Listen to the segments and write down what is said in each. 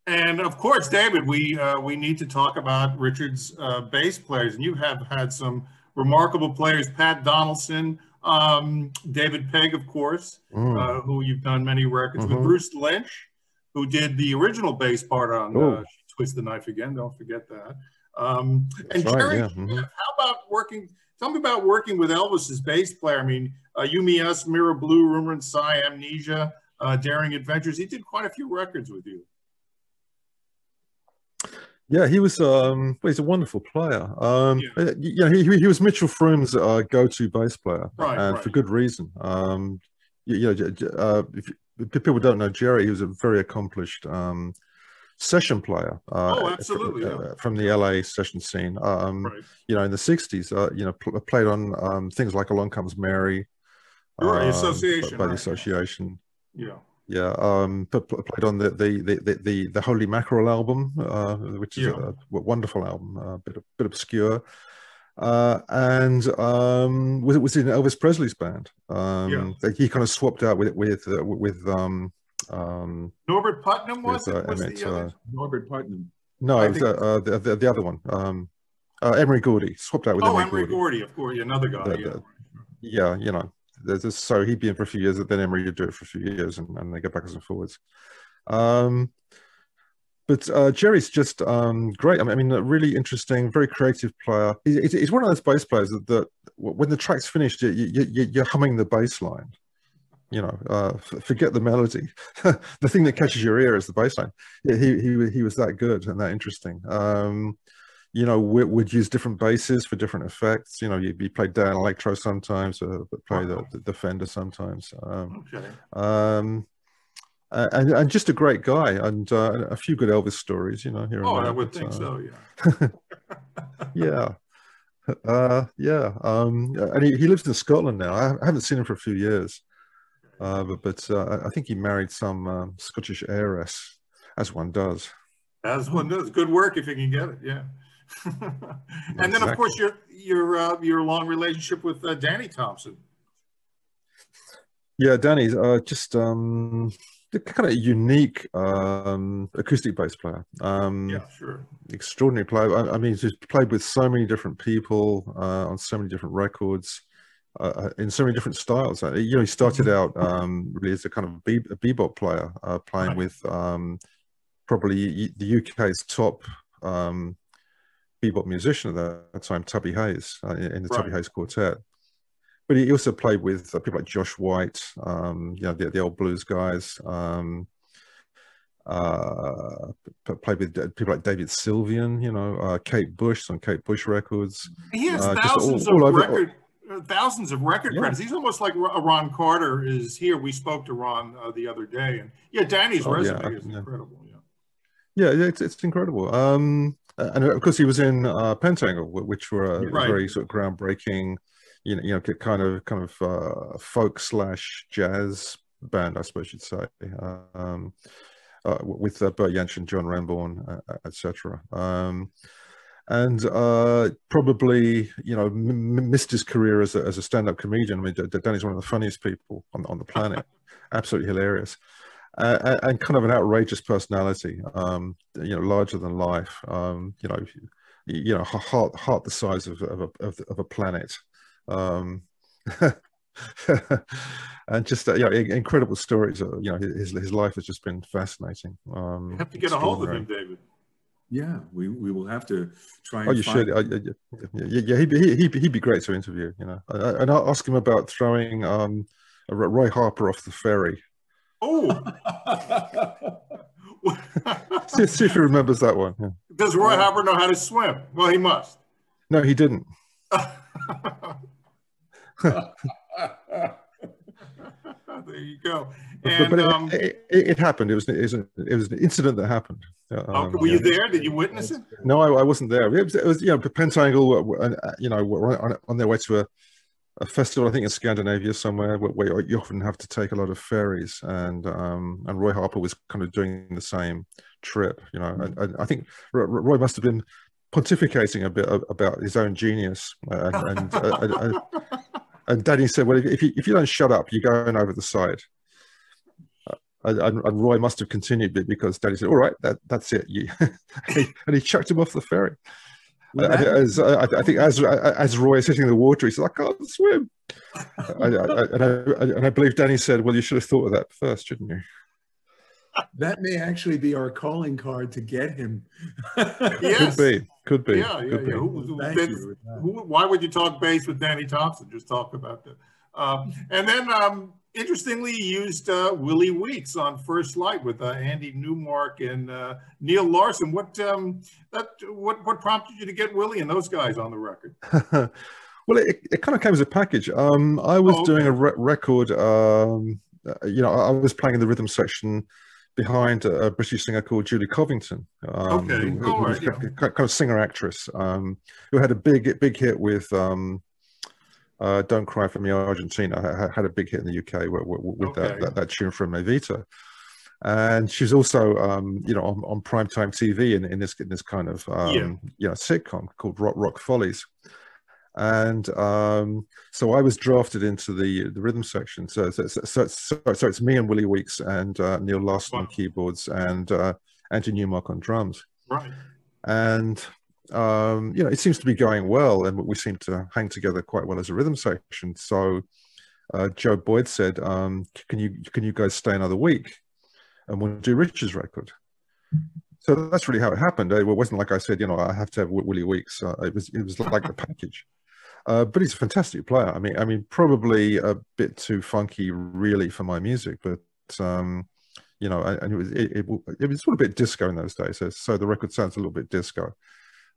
And of course, David, we need to talk about Richard's bass players, and you have had some remarkable players: Pat Donaldson, David Pegg, of course, who you've done many records with. Bruce Lynch, who did the original bass part on Twist the Knife Again. Don't forget that. And Jerry, how about working? Tell me about working with Elvis's bass player. I mean, You, Me, Us, Mirror Blue, Rumor and Sigh, Amnesia, Daring Adventures. He did quite a few records with you. Yeah, he was. He's a wonderful player. He was Mitchell Froome's go-to bass player, for good reason. If people don't know Jerry, he was a very accomplished session player. Absolutely. From the LA session scene. In the '60s, played on things like Along Comes Mary, by the Association. But played on the Holy Mackerel album, which is a wonderful album, a bit obscure, and was in Elvis Presley's band. He kind of swapped out with Norbert Putnam Norbert Putnam. No, it was the other one. Emery Gordy swapped out with Emery Gordy, of course, another guy. So he'd be in for a few years, then Emery would do it for a few years, and they go backwards and forwards. But Jerry's just great. I mean, a really interesting, very creative player. He's one of those bass players that when the track's finished, you're humming the bass line. Forget the melody. The thing that catches your ear is the bass line. He was that good and that interesting. Would use different basses for different effects. He played down electro sometimes, but play the Fender sometimes. And just a great guy, and a few good Elvis stories, here and there. I would think so, yeah. And he lives in Scotland now. I haven't seen him for a few years, but I think he married some Scottish heiress, as one does. As one does. Good work if you can get it, yeah. And then, of course, your long relationship with Danny Thompson. Yeah, Danny's just kind of unique acoustic bass player. Extraordinary player. I mean, he's played with so many different people on so many different records in so many different styles. He started out really as a kind of a bebop player, playing with probably the UK's top bebop musician at that time, Tubby Hayes, in the Tubby Hayes Quartet. But he also played with people like Josh White, the old blues guys. Played with people like David Sylvian, Kate Bush on Kate Bush records. He has thousands of record credits. He's almost like Ron Carter is here. We spoke to Ron the other day, and Danny's resume is incredible. It's incredible. And of course, he was in Pentangle, which were a very sort of groundbreaking, kind of folk / jazz band, I suppose you'd say, with Burt Jansch, John Renbourn, etc. And probably, missed his career as a stand-up comedian. I mean, Danny's one of the funniest people on the planet, absolutely hilarious. And kind of an outrageous personality, larger than life, heart the size of a planet, and just incredible stories. His life has just been fascinating. You have to get a hold of him, David. Yeah, we will have to try. You should. He'd be great to interview. And I'll ask him about throwing Roy Harper off the ferry. Oh, see if he remembers that one. Yeah. Does Roy Harper know how to swim? Well, he must. No, he didn't. There you go. And, but it happened. It was an incident that happened. Were you there? Did you witness it? No, I wasn't there. It was Pentangle, on their way to a festival, I think in Scandinavia somewhere, where you often have to take a lot of ferries, and Roy Harper was kind of doing the same trip. And I think Roy must have been pontificating a bit about his own genius, and Danny said, "Well, if you don't shut up, you're going over the side." and Roy must have continued it because Daddy said, "All right, that's it," and he chucked him off the ferry. Well, I think as Roy is hitting the water, he said, "I can't swim," and I believe Danny said, "Well, you should have thought of that first, shouldn't you?" That may actually be our calling card to get him. Yes. Could be. Yeah. Why would you talk bass with Danny Thompson? Just talk about that. And then, interestingly, he used Willie Weeks on First Light with Andy Newmark and Neil Larson. What prompted you to get Willie and those guys on the record? Well, it kind of came as a package. I was doing a record. I was playing in the rhythm section behind a British singer called Julie Covington, who was kind of singer-actress, who had a big hit with Don't Cry For Me Argentina. Had a big hit in the UK with that tune from Evita. And she's also, on primetime TV in this kind of, sitcom called Rock Follies. And so I was drafted into the rhythm section. So it's me and Willie Weeks and Neil Larson on keyboards and Andrew Newmark on drums. Right. And it seems to be going well, and we seem to hang together quite well as a rhythm section. So Joe Boyd said, "Can you guys stay another week, and we'll do Richard's record?" So that's really how it happened. It wasn't like I said, I have to have Willie Weeks. It was like the package. But he's a fantastic player. I mean, probably a bit too funky, really, for my music. But and it was sort of a bit disco in those days. So the record sounds a little bit disco.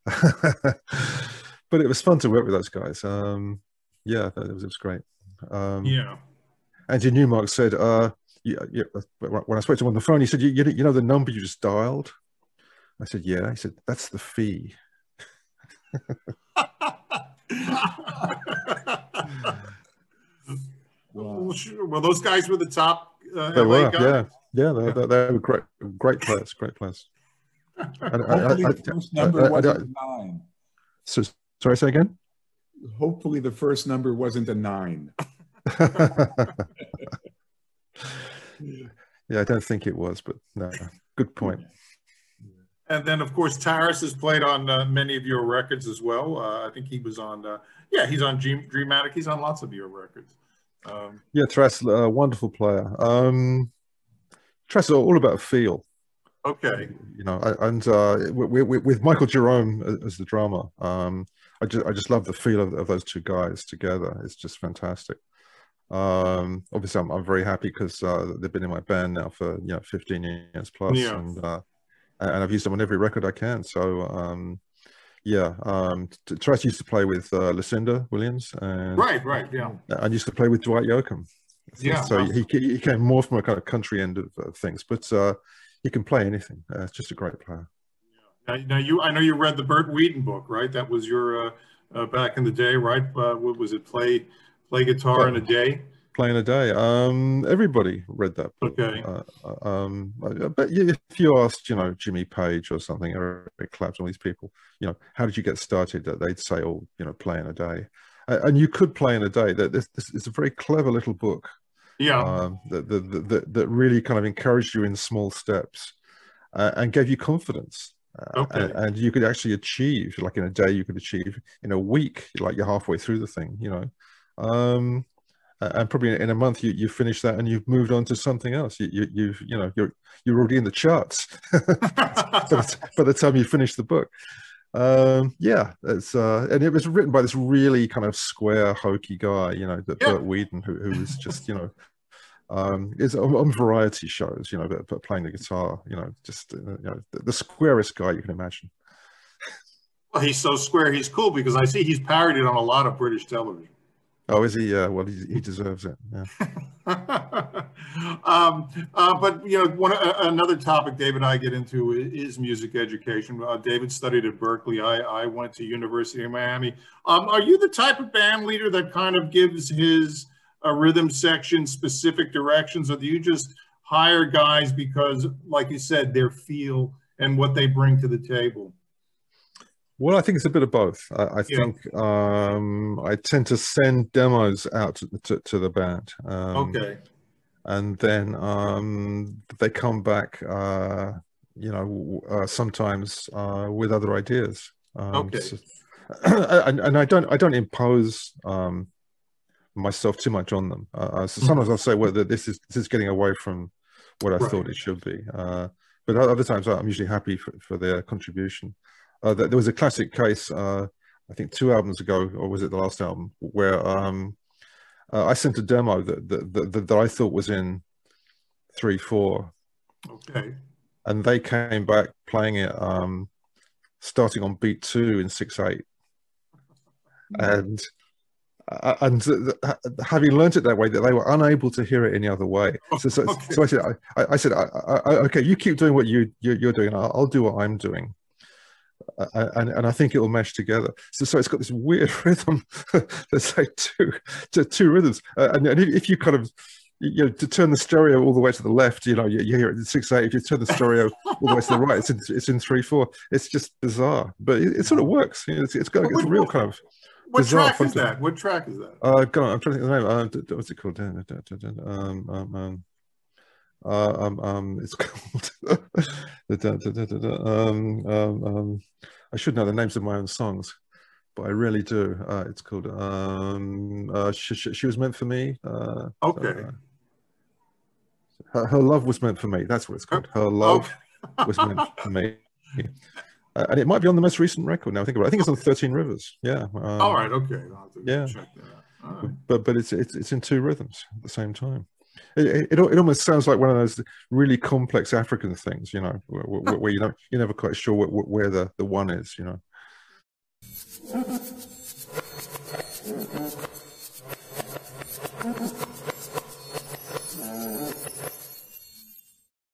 But it was fun to work with those guys. It was great. Andrew Newmark said, when I spoke to him on the phone, he said, "You know the number you just dialed?" I said, "Yeah." He said, "That's the fee." Well, those guys were the top they LA were, guys. Yeah, they were great players. Hopefully the first number wasn't a 9. So, sorry, say again? Hopefully the first number wasn't a 9. Yeah, I don't think it was, but no, good point. And then, of course, Taras has played on many of your records as well. I think he was on, he's on Dreamatic. He's on lots of your records. Taras, a wonderful player. Taras is all about feel. Okay. And with Michael Jerome as the drummer, I just love the feel of those two guys together. It's just fantastic. Obviously, I'm very happy because they've been in my band now for 15 years plus, and I've used them on every record I can. So Taras used to play with Lucinda Williams, and right, I used to play with Dwight Yoakam. So he came more from a kind of country end of things, but he can play anything. It's just a great player. Now I know you read the Burt Whedon book, right? That was your back in the day, right? What was it? Play guitar in a day. Play in a day. Everybody read that book. Okay. But if you asked, Jimmy Page or something, Eric Clapton, all these people, how did you get started? They'd say, play in a day. And you could play in a day. It's a very clever little book. Yeah. That really kind of encouraged you in small steps and gave you confidence. Okay. And you could actually achieve, like in a day, you could achieve in a week, like you're halfway through the thing, and probably in a month you finish that and you've moved on to something else. You're already in the charts by the time you finish the book. It's and it was written by this really kind of square, hokey guy, Burt Whedon, who was just is on variety shows, but playing the guitar, the squarest guy you can imagine. Well, he's so square, he's cool, because I see he's parodied on a lot of British television. Oh, is he? Well, he deserves it. Yeah. But another topic David and I get into is music education. David studied at Berkeley. I went to University of Miami. Are you the type of band leader that kind of gives his rhythm section specific directions, or do you just hire guys because, like you said, their feel and what they bring to the table? Well, I think it's a bit of both. I think I tend to send demos out to the band. Okay. and then they come back, sometimes with other ideas. Okay. So, and I don't impose myself too much on them. So sometimes I'll say, well, that this is getting away from what I thought it should be. But other times I'm usually happy for their contribution. There was a classic case, I think 2 albums ago, or was it the last album, where I sent a demo that I thought was in 3/4. Okay. And they came back playing it starting on beat 2 in 6/8. And having learned it that way, that they were unable to hear it any other way. So I said, okay, you keep doing what you're doing. I'll do what I'm doing. And I think it will mesh together. So it's got this weird rhythm. There's like two rhythms. And if you kind of, to turn the stereo all the way to the left, you hear it in 6/8. If you turn the stereo all the way to the right, it's in 3/4. It's just bizarre, but it sort of works. It's a real kind of. What track is that? What track is that? God, I'm trying to think of the name. What's it called? It's called. I should know the names of my own songs, but I really do. It's called. She was meant for me. Okay. Her love was meant for me. That's what it's called. Her love was meant for me. And it might be on the most recent record now. I think about it. I think it's on 13 Rivers. Yeah. All right. Okay. I'll have to check that out. All right. But it's in 2 rhythms at the same time. It almost sounds like one of those really complex African things, where you're never quite sure where the one is,